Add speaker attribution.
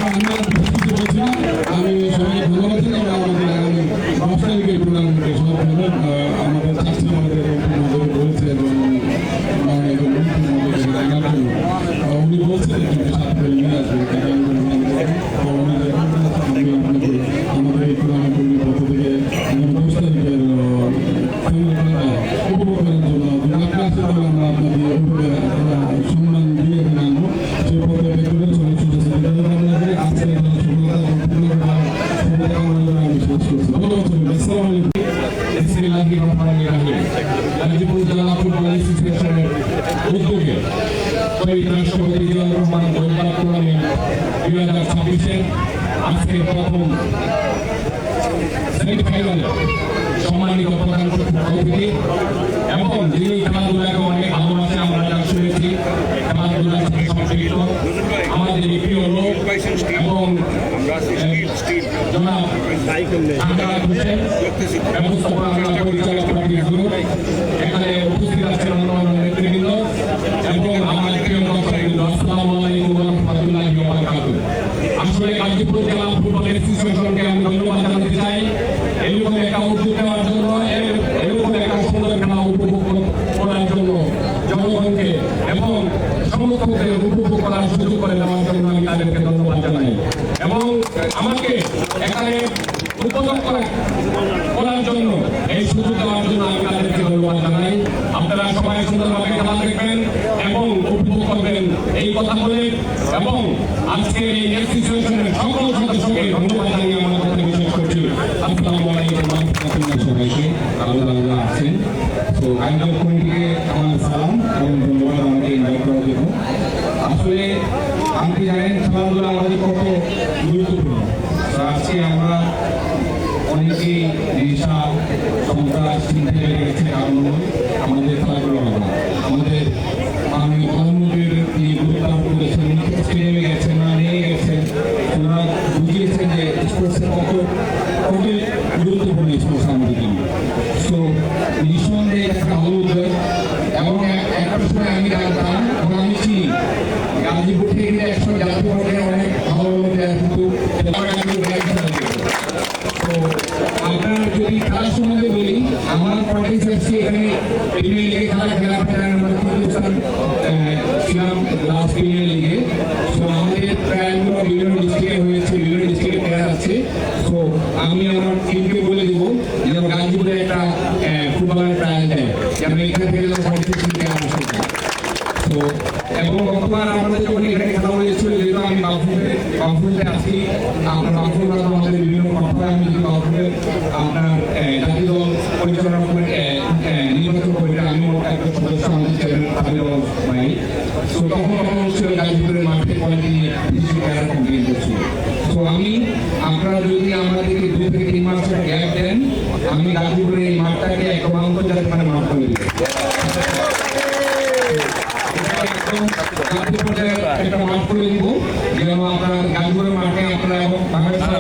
Speaker 1: আমি সবাইকে ধন্যবাদ জানাই। আমাদের আগামী 10 তারিখের টুর্নামেন্টে সব ধরনের আমাদের চাষি আমাদের বলেছে এবং উনি বলছেন সাথে নিয়ে আসবে আমাদের এই টুর্নামেন্টের পক্ষ থেকে 10 তারিখের উপভোগ করার জন্য আমরা আপনাদের সম্মান দিয়ে জানাবো সেই পথে ব্যক্তিগত গাজীপুর জেলা ফুটবল অ্যাসোসিয়েশনের উদ্যোগে শহীদ রাষ্ট্রপতি জিয়াউর রহমান গোলবাল টুর্নামেন্ট 2026-এর আজকের প্রথম সেমিফাইনালে সম্মানিত প্রধান অতিথি এবং যিনি খেলাধুলাকে অনেক ভালোবাসে আমরা যা শুনেছি খেলাধুলার সাথে সম্পৃক্ত আমাদের প্রিয় লোক এবং জনাব হোসেন ব্যবস্থাপনা পরিচালক এখানে উপস্থিত আছেন অন্যান্য নেতৃবৃন্দ এবং আমাদের প্রিয় দর্শকবৃন্দ আসসালামু আলাইকুম ওয়া রাহমাতুল্লাহি ওয়া বারাকাতুহু। আসলে গাজীপুর জেলা ফুটবল অ্যাসোসিয়েশনকে আমি ধন্যবাদ জানাতে চাই এরকম একটা উদ্যোগ নেওয়ার জন্য, এরকম একটা সুন্দর খেলা উপভোগ করার জন্য জনগণকে এবং সমর্থকদের উপভোগ করার সুযোগ করে দেওয়ার জন্য আমি তাদেরকে ধন্যবাদ জানাই এবং আমাকে এখানে উদ্বোধন করার জন্য এই সুযোগ দেওয়ার জন্য আমি তাদেরকে ধন্যবাদ জানাই। আপনারা সবাই সুন্দরভাবে খেলা দেখবেন এবং উপভোগ করবেন এই কথা বলে এবং আজকের এই অ্যাসোসিয়েশনের সকল সদস্যকে ধন্যবাদ জানিয়ে আমার কথা বিশেষ করছি। আসসালামু আলাইকুম ওয়া রাহমাতুল্লাহি সবাইকে আল্লাহ আছেন। তো আয়োজক কমিটিকে আমার সালাম এবং ধন্যবাদ আমাকে ইনভাইট করার জন্য। আসলে আপনি জানেন খেলাধুলা আমাদের কত গুরুত্বপূর্ণ। আজকে আমরা অনেকেই নেশা সন্ত্রাস চিন্তা লেগে গেছে, কারণ আমাদের খেলাধুলা আমাদের মাননীয় প্রধানমন্ত্রীর তিনি গুরুত্ব করেছেন, স্টেডিয়ামে গেছেন না নিয়ে গেছেন, ওনারা বুঝিয়েছেন যে স্পোর্টসের কত গুরুত্বপূর্ণ স্পোর্টস আমাদের জন্য। সো নিঃসন্দেহে একটা ভালো উদ্যোগ এবং একটা সময় আমি জানতাম এবং আমি চিনি গাজীপুর থেকে কিন্তু একসময় জাতীয় পর্যায়ে অনেক ভালো ভালো প্লেয়ার কিন্তু আপনার যদি খেলার সম্বন্ধে বলি, আমার পলিটিক্স আসছে এখানে প্রিমিয়ার লিগে খেলার ছিলাম লাস্ট প্রিমিয়ার লিগে। তো আমাদের ট্রায়ালগুলো বিভিন্ন ডিস্ট্রিক্টে হয়েছে, বিভিন্ন ডিস্ট্রিক্টের প্লেয়ার আছে। তো আমি আমার টিমকে বলে দেবো যেন গাজীপুরে একটা ফুটবলের ট্রায়াল দেয়, যেন এখান থেকে পলিটিক্স প্লেয়ার আসে। তো এবং গতবার আমাদের যখন এখানে খেলা হয়েছিল, যেহেতু আমি বাউফুলে আছি, আপনার বাউফুল আমাদের বিভিন্ন কথা আমি বাউফুলের আপনার জাতীয় দল পরিচালনা নির্বাচন কমিটি আমিও একজন সদস্য, আমাদের চেয়ারম্যান তাদের ভাই। তো তখন হচ্ছিল গাজীপুরের মাঠে পয়েন্ট নিয়ে কমপ্লেন করছিল। তো আপনারা যদি আমাদেরকে 2 থেকে 3 মাসের গ্যাপ দেন, আমি গাজীপুরের এই মাঠটাকে একটা আন্তর্জাতিক মানে মাঠ করে দিই। একটা মাঠ করে দিব যেন আপনার গাজীপুরের মাঠে আপনারা এবং বাংলাদেশের